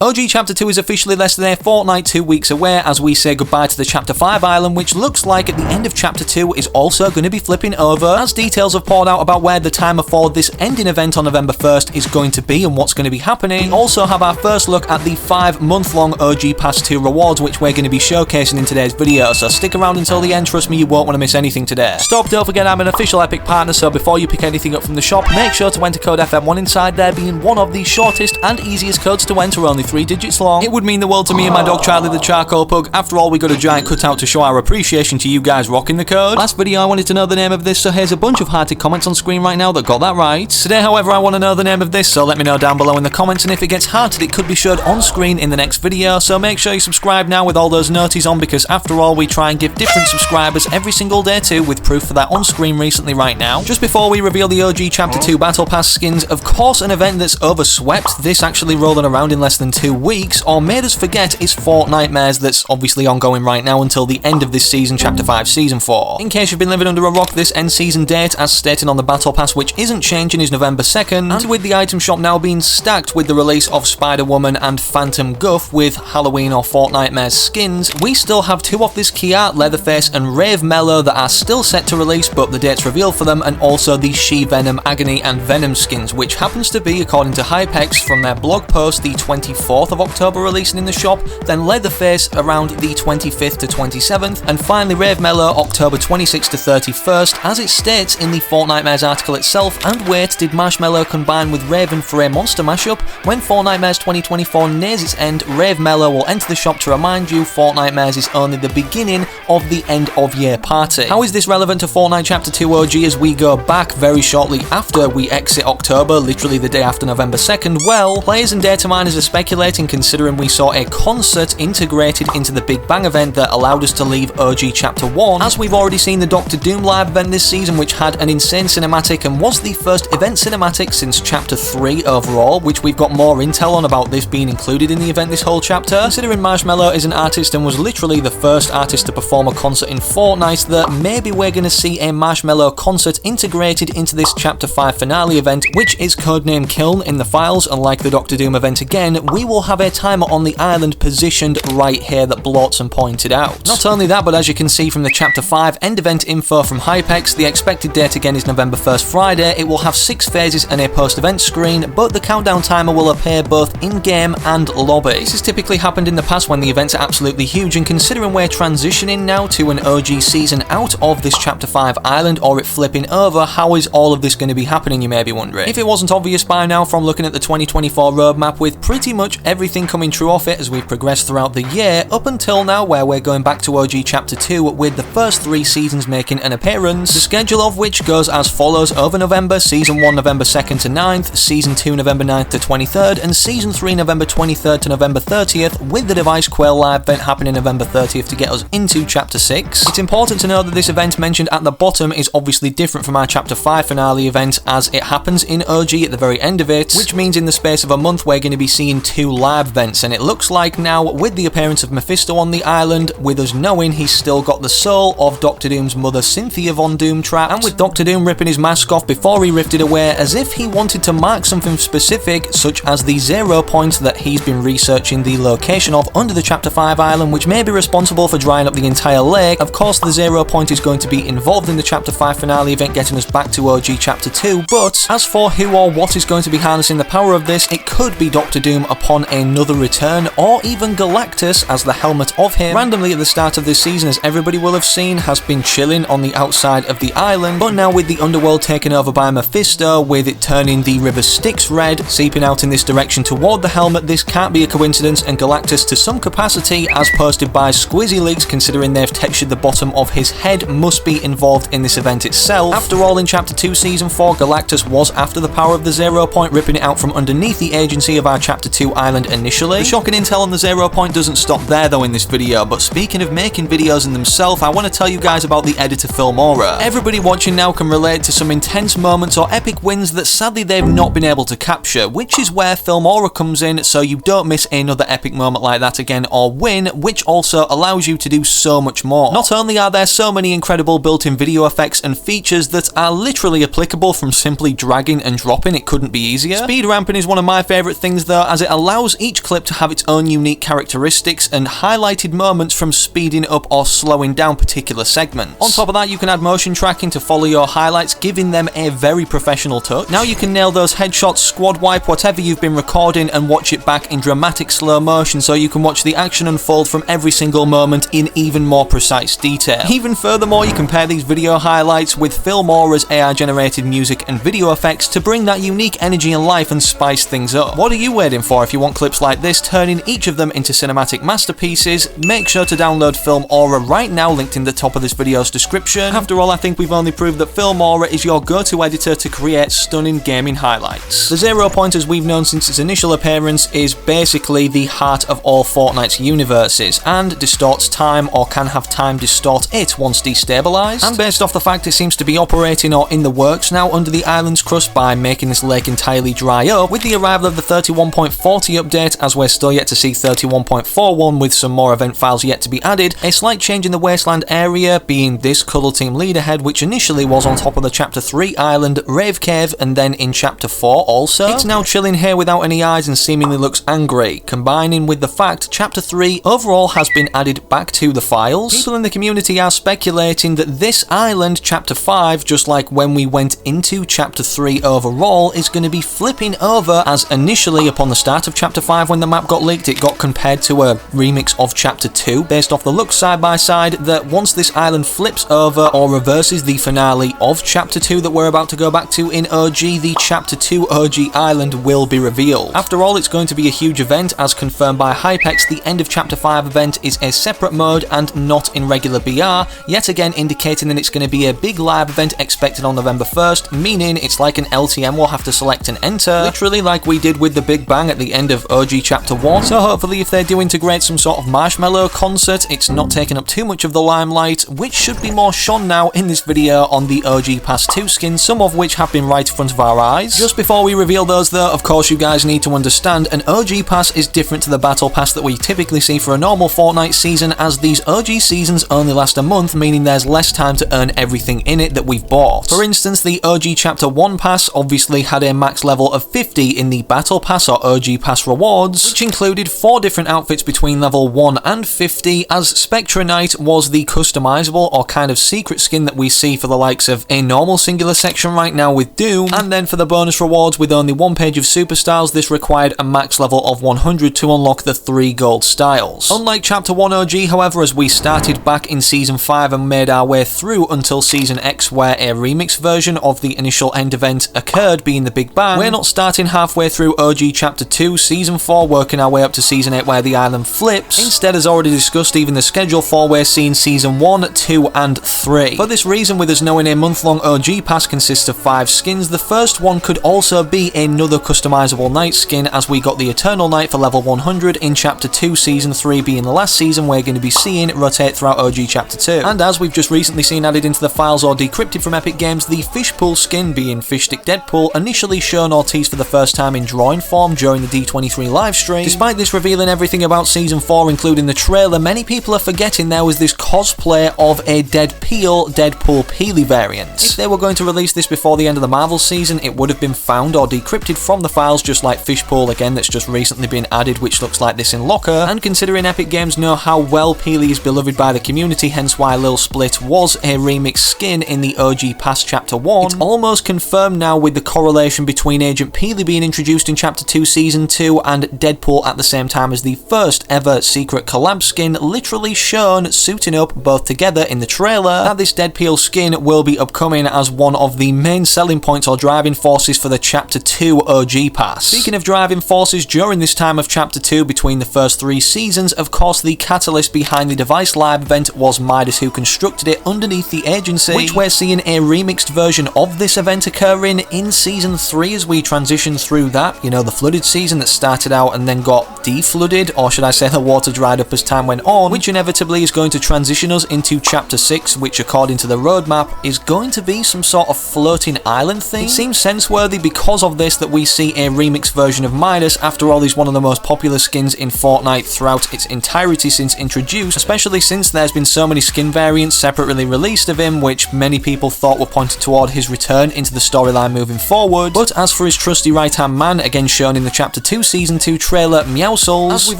OG Chapter 2 is officially less than a fortnight, 2 weeks away as we say goodbye to the Chapter 5 island, which looks like at the end of Chapter 2 is also going to be flipping over, as details have poured out about where the timer for this ending event on November 1st is going to be and what's going to be happening. We also have our first look at the 5-month-long OG Pass 2 rewards, which we're going to be showcasing in today's video, so stick around until the end, trust me, you won't want to miss anything today. Stop, don't forget I'm an official Epic partner, so before you pick anything up from the shop, make sure to enter code FM1 inside there, being one of the shortest and easiest codes to enter, only 3 digits long. It would mean the world to me and my dog Charlie the Charcoal Pug. After all, we got a giant cutout to show our appreciation to you guys rocking the code. Last video I wanted to know the name of this, so here's a bunch of hearted comments on screen right now that got that right. Today, however, I want to know the name of this, so let me know down below in the comments, and if it gets hearted, it could be showed on screen in the next video, so make sure you subscribe now with all those noties on, because after all, we try and give different subscribers every single day too, with proof for that on screen recently right now. Just before we reveal the OG Chapter 2 Battle Pass skins, of course an event that's overswept, this actually rolling around in less than 2 weeks, or made us forget, is Fortnitemares, that's obviously ongoing right now until the end of this season, Chapter 5 Season 4. In case you've been living under a rock, this end season date, as stated on the Battle Pass, which isn't changing, is November 2nd, and with the item shop now being stacked with the release of Spider-Woman and Phantom Guff with Halloween or Fortnitemares skins, we still have 2 of this key art, Leatherface and Rave Mellow, that are still set to release, but the date's revealed for them, and also the She-Venom, Agony and Venom skins, which happens to be, according to Hypex from their blog post, the 24th of October releasing in the shop, then Leatherface around the 25th to 27th, and finally Rave Mellow October 26th to 31st, as it states in the Fortnitemares article itself. And wait, did Marshmallow combine with Raven for a monster mashup? When Fortnitemares 2024 nears its end, Rave Mellow will enter the shop to remind you Fortnitemares is only the beginning of the end of year party. How is this relevant to Fortnite Chapter 2 OG as we go back very shortly after we exit October, literally the day after November 2nd? Well, players and data miners are speculating, considering we saw a concert integrated into the Big Bang event that allowed us to leave OG Chapter 1, as we've already seen the Doctor Doom live event this season, which had an insane cinematic and was the first event cinematic since Chapter 3 overall, which we've got more intel on about this being included in the event this whole chapter. Considering Marshmallow is an artist and was literally the first artist to perform a concert in Fortnite, that maybe we're going to see a Marshmallow concert integrated into this Chapter 5 finale event, which is codenamed Kiln in the files, and like the Doctor Doom event again, we will have a timer on the island positioned right here that Blortson pointed out. Not only that, but as you can see from the Chapter 5 end event info from Hypex, the expected date again is November 1st Friday. It will have 6 phases and a post-event screen, but the countdown timer will appear both in-game and lobby. This has typically happened in the past when the events are absolutely huge, and considering we're transitioning now to an OG season out of this Chapter 5 island, or it flipping over, how is all of this going to be happening, you may be wondering. If it wasn't obvious by now from looking at the 2024 roadmap, with pretty much everything coming true off it as we've progressed throughout the year, up until now where we're going back to OG Chapter 2 with the first 3 seasons making an appearance, the schedule of which goes as follows over November: Season 1 November 2nd to 9th, Season 2 November 9th to 23rd, and Season 3 November 23rd to November 30th, with the Device Quail live event happening November 30th to get us into Chapter 6. It's important to know that this event mentioned at the bottom is obviously different from our Chapter 5 finale event, as it happens in OG at the very end of it, which means in the space of a month we're going to be seeing 2 live events, and it looks like now, with the appearance of Mephisto on the island, with us knowing he's still got the soul of Doctor Doom's mother Cynthia Von Doom trapped, and with Doctor Doom ripping his mask off before he ripped it away as if he wanted to mark something specific, such as the 0 point that he's been researching the location of under the Chapter 5 island, which may be responsible for drying up the entire lake. Of course, the 0 point is going to be involved in the Chapter 5 finale event, getting us back to OG Chapter 2, but as for who or what is going to be harnessing the power of this, it could be Doctor Doom upon another return, or even Galactus, as the helmet of him, randomly at the start of this season, as everybody will have seen, has been chilling on the outside of the island, but now with the underworld taken over by Mephisto, with it turning the river Styx red, seeping out in this direction toward the helmet, this can't be a coincidence, and Galactus to some capacity, as posted by Squizzy Leaks, considering they've textured the bottom of his head, must be involved in this event itself. After all, in Chapter 2 Season 4, Galactus was after the power of the 0 point, ripping it out from underneath the agency of our Chapter 2 island initially. The shocking intel on the 0 point doesn't stop there though in this video, but speaking of making videos in themselves, I want to tell you guys about the editor Filmora. Everybody watching now can relate to some intense moments or epic wins that sadly they've not been able to capture, which is where Filmora comes in, so you don't miss another epic moment like that again or win, which also allows you to do so much more. Not only are there so many incredible built-in video effects and features that are literally applicable from simply dragging and dropping, it couldn't be easier. Speed ramping is one of my favourite things though, as it allows allows each clip to have its own unique characteristics and highlighted moments from speeding up or slowing down particular segments. On top of that, you can add motion tracking to follow your highlights, giving them a very professional touch. Now you can nail those headshots, squad wipe, whatever you've been recording, and watch it back in dramatic slow motion so you can watch the action unfold from every single moment in even more precise detail. Even furthermore, you can pair these video highlights with Filmora's AI-generated music and video effects to bring that unique energy and life and spice things up. What are you waiting for if you want clips like this, turning each of them into cinematic masterpieces? Make sure to download Filmora right now, linked in the top of this video's description. After all, I think we've only proved that Filmora is your go-to editor to create stunning gaming highlights. The 0 Point, as we've known since its initial appearance, is basically the heart of all Fortnite's universes, and distorts time, or can have time distort it once destabilized. And based off the fact it seems to be operating or in the works now under the island's crust by making this lake entirely dry up, with the arrival of the 31.40 update, as we're still yet to see 31.41 with some more event files yet to be added, a slight change in the wasteland area being this Cuddle Team Leaderhead, which initially was on top of the Chapter 3 island, Rave Cave, and then in Chapter 4 also. It's now chilling here without any eyes and seemingly looks angry, combining with the fact Chapter 3 overall has been added back to the files. People in the community are speculating that this island, Chapter 5, just like when we went into Chapter 3 overall, is going to be flipping over, as initially upon the start of Chapter 5 when the map got leaked, it got compared to a remix of Chapter 2 based off the looks side by side, that once this island flips over or reverses the finale of Chapter 2 that we're about to go back to in OG, the Chapter 2 OG island will be revealed. After all, it's going to be a huge event, as confirmed by Hypex. The end of Chapter 5 event is a separate mode and not in regular BR, yet again indicating that it's going to be a big live event expected on November 1st, meaning it's like an LTM we'll have to select and enter, literally like we did with the Big Bang at the end of OG Chapter 1. So hopefully if they do integrate some sort of Marshmallow concert, it's not taking up too much of the limelight, which should be more shone now in this video on the OG Pass 2 skins, some of which have been right in front of our eyes. Just before we reveal those though, of course you guys need to understand, an OG Pass is different to the Battle Pass that we typically see for a normal Fortnite season, as these OG seasons only last a month, meaning there's less time to earn everything in it that we've bought. For instance, the OG Chapter 1 Pass obviously had a max level of 50 in the Battle Pass or OG Pass rewards, which included 4 different outfits between level 1 and 50, as Spectre Knight was the customizable or kind of secret skin that we see for the likes of a normal singular section right now with Doom, and then for the bonus rewards with only 1 page of superstyles, this required a max level of 100 to unlock the 3 gold styles. Unlike Chapter 1 OG, however, as we started back in Season 5 and made our way through until Season X, where a remix version of the initial end event occurred, being the Big Bang, we're not starting halfway through OG Chapter 2, Season 4, working our way up to Season 8 where the island flips. Instead, as already discussed, even the schedule for we're seeing Season 1, 2 and 3. For this reason, with us knowing a month-long OG pass consists of 5 skins, the first one could also be another customizable night skin, as we got the Eternal Night for level 100 in Chapter 2, Season 3 being the last season we're going to be seeing rotate throughout OG Chapter 2. And as we've just recently seen added into the files or decrypted from Epic Games, the Fishpool skin, being Fishstick Deadpool, initially shown or teased for the first time in drawing form during the D23 livestream. Despite this revealing everything about Season 4, including the trailer, many people are forgetting there was this cosplay of a Dead Peel Deadpool Peely variant. If they were going to release this before the end of the Marvel season, it would have been found or decrypted from the files, just like Fishpool again that's just recently been added, which looks like this in Locker. And considering Epic Games know how well Peely is beloved by the community, hence why Lil Split was a remix skin in the OG Pass Chapter 1, it's almost confirmed now with the correlation between Agent Peely being introduced in Chapter 2 Season 2 and Deadpool at the same time as the first ever secret collab skin literally shown suiting up both together in the trailer, that this Deadpool skin will be upcoming as one of the main selling points or driving forces for the Chapter 2 OG Pass. Speaking of driving forces, during this time of Chapter 2 between the first 3 seasons, of course the catalyst behind the Device Live event was Midas, who constructed it underneath the agency, which we're seeing a remixed version of this event occurring in Season 3 as we transition through that, you know, the flooded season that started out and then got deflooded, or should I say the water dried up as time went on, which inevitably is going to transition us into Chapter 6, which according to the roadmap is going to be some sort of floating island thing. It seems sense-worthy because of this that we see a remixed version of Midas. After all, he's one of the most popular skins in Fortnite throughout its entirety since introduced, especially since there's been so many skin variants separately released of him, which many people thought were pointed toward his return into the storyline moving forward. But as for his trusty right-hand man, again shown in the Chapter 2 2 Season 2 trailer Meowscles. As we've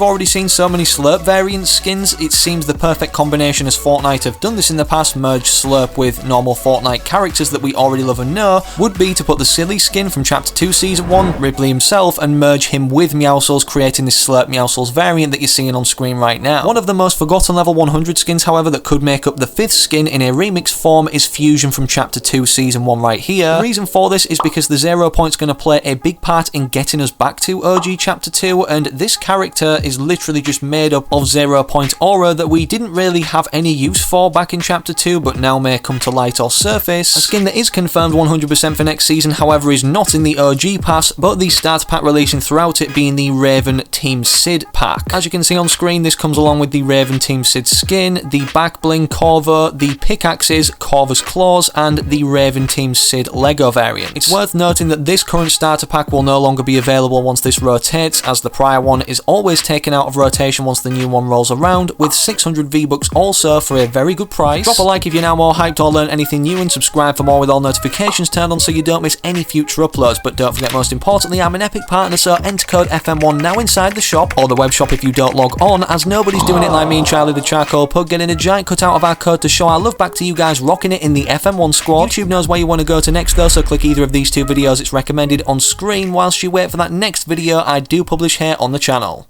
already seen so many Slurp variant skins, it seems the perfect combination, as Fortnite have done this in the past, merge Slurp with normal Fortnite characters that we already love and know, would be to put the silly skin from Chapter 2 Season 1, Ripley himself, and merge him with Meowscles, creating this Slurp Meowscles variant that you're seeing on screen right now. One of the most forgotten level 100 skins, however, that could make up the 5th skin in a remix form is Fusion from Chapter 2 Season 1 right here. The reason for this is because the 0 point's going to play a big part in getting us back to OG Chapter 2, and this character is literally just made up of 0 point aura that we didn't really have any use for back in Chapter 2, but now may come to light or surface. A skin that is confirmed 100% for next season, however, is not in the OG pass, but the starter pack releasing throughout it being the Raven Team Sid pack. As you can see on screen, this comes along with the Raven Team Sid skin, the back bling Corvo, the pickaxes, Corvus claws, and the Raven Team Sid Lego variant. It's worth noting that this current starter pack will no longer be available once this rotates, as the prior one is always taken out of rotation once the new one rolls around, with 600 V-Bucks also for a very good price. Drop a like if you're now more hyped or learn anything new, and subscribe for more with all notifications turned on so you don't miss any future uploads. But don't forget, most importantly, I'm an Epic partner, so enter code FM1 now inside the shop, or the web shop if you don't log on, as nobody's doing it like me and Charlie the Charcoal Pug, getting a giant cutout of our code to show our love back to you guys rocking it in the FM1 squad. YouTube knows where you want to go to next though, so click either of these two videos, it's recommended on screen, whilst you wait for that next video I do publish here on the channel.